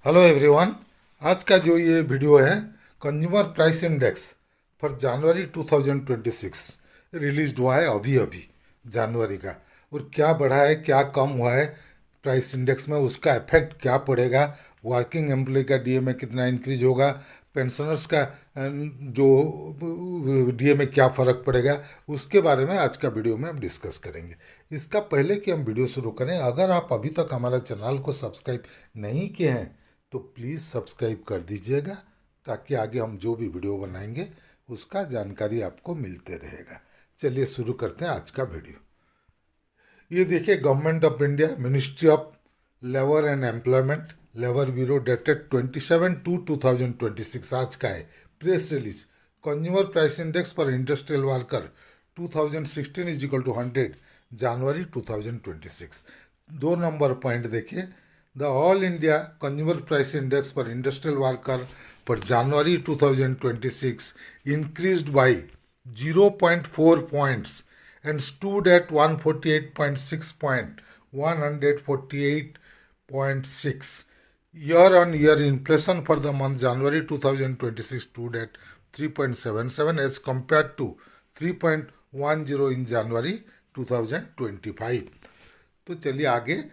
Hello everyone. आज का जो ये वीडियो है consumer price index for January 2026 release हुआ है अभी अभी जनवरी का। और क्या बढ़ा है क्या कम हुआ है प्राइस इंडेक्स में, उसका इफेक्ट क्या पड़ेगा, वर्किंग एम्प्लॉय का डीए में कितना इंक्रीज होगा, पेंशनर्स का जो डीए में क्या फ़र्क पड़ेगा, उसके बारे में आज का वीडियो में हम डिस्कस करेंगे। इसका पहले कि हम वीडियो शुरू करें, अगर आप अभी तक हमारा चैनल को सब्सक्राइब नहीं किए हैं तो प्लीज़ सब्सक्राइब कर दीजिएगा, ताकि आगे हम जो भी वीडियो बनाएंगे उसका जानकारी आपको मिलते रहेगा। चलिए शुरू करते हैं आज का वीडियो। ये देखिए, government of India, ministry of labour and employment, labour bureau, dated 27/2/2026 आज का है press release. Consumer price index for industrial worker 2016 is equal to 100 January 2026। 2 number point देखिए, the all India consumer price index for industrial worker for January 2026 increased by 0.4 points and stood at 148.6 point, 148.6. Year-on-year inflation for the month January 2026 stood at 3.77 as compared to 3.10 in January 2025. तो चलिए आगे,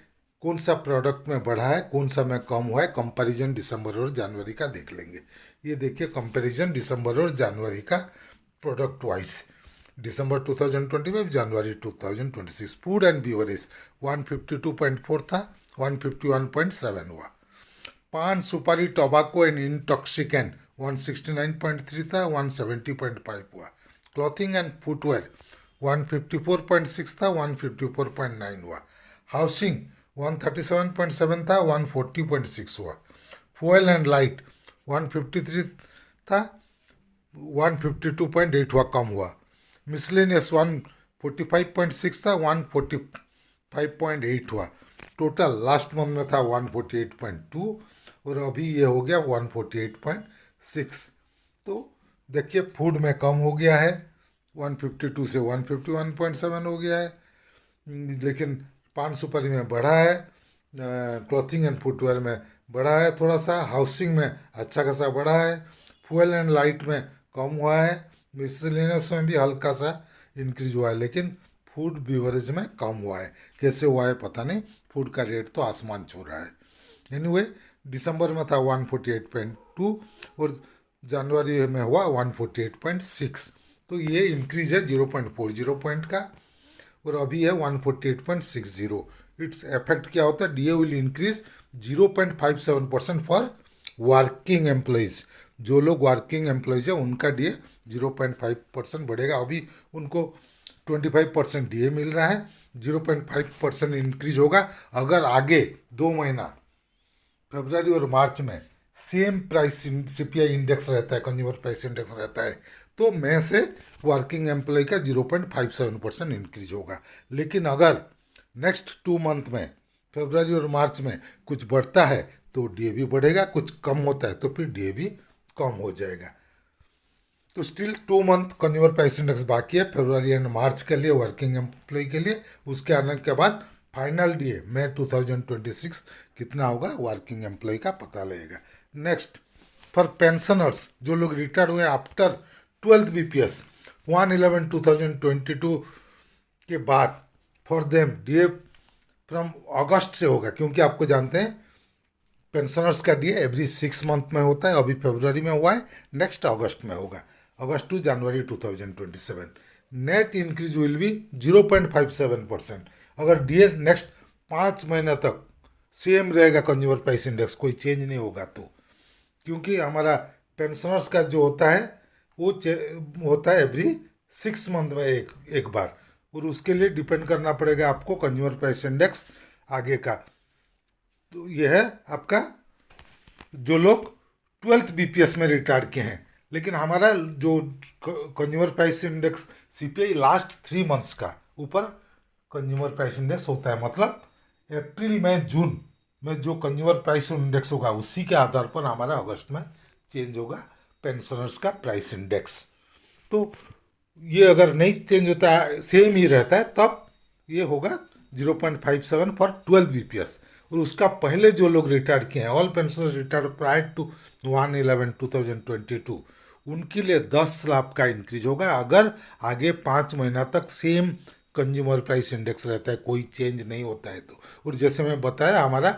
कौन सा product में बढ़ा है कौन सा में कम हुआ है, कंपैरिजन दिसंबर और जनवरी का देख लेंगे। ये देखिए कंपैरिजन दिसंबर और जनवरी का product wise. December 2025, January 2026। Food and beverage 152.4 था, 151.7 हुआ। पान सुपारी टोबाको एंड इंटॉक्सिकेंट 169.3 था, 170.5 हुआ। क्लॉथिंग एंड फुटवेयर 154.6 था, 154.9 हुआ। हाउसिंग 137.7 था, 140.6 हुआ। फ्यूल एंड लाइट 153 था, 152.8 हुआ, कम हुआ। मिसलेनियस 145.6 था, 145.8 हुआ। टोटल लास्ट मंथ में था 148.2 और अभी ये हो गया 148.6। तो देखिए फूड में कम हो गया है, 152 से 151.7 हो गया है, लेकिन पान सुपारी में बढ़ा है। क्लॉथिंग एंड फुटवेयर में बढ़ा है थोड़ा सा। हाउसिंग में अच्छा खासा बढ़ा है। फ्यूल एंड लाइट में कम हुआ है। मिसलेनियस में भी हल्का सा इंक्रीज हुआ है, लेकिन फूड बीवरेज में कम हुआ है। कैसे हुआ है पता नहीं, फूड का रेट तो आसमान छू रहा है। एनीवे, दिसंबर में था 148.2 और जनवरी में हुआ 148.6। तो ये इंक्रीज है 0.40 पॉइंट का, और अभी है 148.60। इट्स इफेक्ट क्या होता है, DA will increase 0.57% for working employees. जो लोग वर्किंग एम्प्लॉयज़ है उनका डीए 0.5% बढ़ेगा। अभी उनको 25% डीए मिल रहा है, 0.5% इंक्रीज होगा। अगर आगे 2 महीना फरवरी और मार्च में सेम प्राइस सीपीआई इंडेक्स रहता है, कंज्यूमर प्राइस इंडेक्स रहता है, तो मई से वर्किंग एम्प्लॉय का 0.57% इंक्रीज होगा। लेकिन अगर नेक्स्ट 2 मंथ में फरवरी और मार्च में कुछ बढ़ता है तो डीए भी बढ़ेगा, कुछ कम होता है तो फिर डीए भी कम हो जाएगा। तो still 2 month consumer price index बाकी है फरवरी एंड मार्च के लिए, वर्किंग एम्प्लॉय के लिए। उसके आने के बाद फाइनल डीए मई 2026 कितना होगा वर्किंग एम्प्लॉय का पता लगेगा। नेक्स्ट, फॉर पेंशनर्स, जो लोग रिटायर्ड हुए आफ्टर 12th बीपीएस 1/11/2022 के बाद, फॉर देम डीए फ्रॉम अगस्त से होगा, क्योंकि आपको जानते हैं पेंशनर्स का डीए एवरी 6 मंथ में होता है। अभी फरवरी में हुआ है, नेक्स्ट अगस्त में होगा, अगस्त टू जनवरी 2027। Net increase will be 0.57%। अगर डीए नेक्स्ट 5 महीने तक सेम रहेगा, कंज्यूमर प्राइस इंडेक्स कोई चेंज नहीं होगा तो, क्योंकि हमारा पेंशनर्स का जो होता है वो होता है एवरी 6 मंथ में एक बार, और उसके लिए डिपेंड करना पड़ेगा आपको कंज्यूमर प्राइस इंडेक्स आगे का। तो ये है आपका जो लोग 12th बीपीएस में रिटायर किए हैं। लेकिन हमारा जो consumer price index CPI last 3 months का ऊपर कंज्यूमर प्राइस इंडेक्स होता है, मतलब अप्रैल मई जून में जो कंज्यूमर प्राइस इंडेक्स होगा उसी के आधार पर हमारा अगस्त में चेंज होगा पेंशनर्स का प्राइस इंडेक्स। तो ये अगर नहीं चेंज होता है, सेम ही रहता है, तब ये होगा 0.57 फॉर 12 बीपीएस। और उसका पहले जो लोग रिटायर किए हैं, all pensioners retire prior to 1/11/2022, उनके लिए 10 लाख का इंक्रीज होगा अगर आगे 5 महीना तक सेम कंज्यूमर प्राइस इंडेक्स रहता है, कोई चेंज नहीं होता है तो। और जैसे मैं बताया, हमारा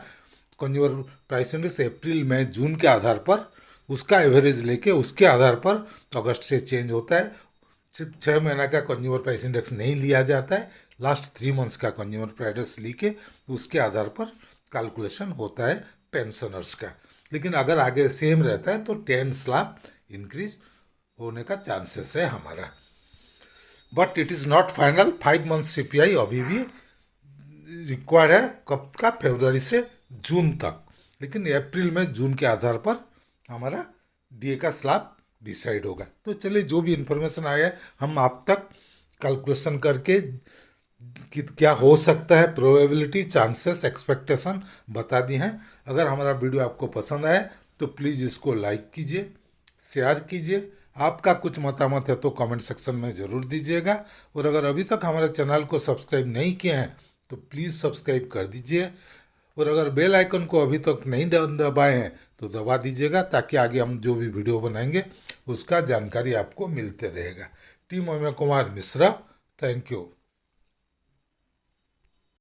कंज्यूमर प्राइस इंडेक्स अप्रैल मई जून के आधार पर उसका एवरेज लेके उसके आधार पर अगस्त से चेंज होता है। सिर्फ 6 महीना का कंज्यूमर प्राइस इंडेक्स नहीं लिया जाता है, लास्ट 3 मंथ्स का कंज्यूमर प्राइस लेके उसके आधार पर कैलकुलेशन होता है पेंशनर्स का। लेकिन अगर आगे सेम रहता है तो 10 स्लैब इंक्रीज होने का चांसेस है हमारा। But it is not final. 5 month CPI अभी भी रिक्वायर्ड है, कब का, फरवरी से जून तक। लेकिन अप्रैल में जून के आधार पर हमारा DA का स्लैब डिसाइड होगा। तो चलिए, जो भी इंफॉर्मेशन आया है हम आप तक कैलकुलेशन करके कि क्या हो सकता है, प्रोबेबिलिटी, चांसेस, एक्सपेक्टेशन बता दी हैं। अगर हमारा वीडियो आपको पसंद आए तो प्लीज़ इसको लाइक कीजिए, शेयर कीजिए। आपका कुछ मतामत है तो कमेंट सेक्शन में ज़रूर दीजिएगा। और अगर अभी तक हमारे चैनल को सब्सक्राइब नहीं किए हैं तो प्लीज़ सब्सक्राइब कर दीजिए। और अगर बेल आइकन को अभी तक नहीं दबाए हैं तो दबा दीजिएगा, ताकि आगे हम जो भी वीडियो बनाएंगे उसका जानकारी आपको मिलते रहेगा। Team Amay Kumar Mishra, thank you.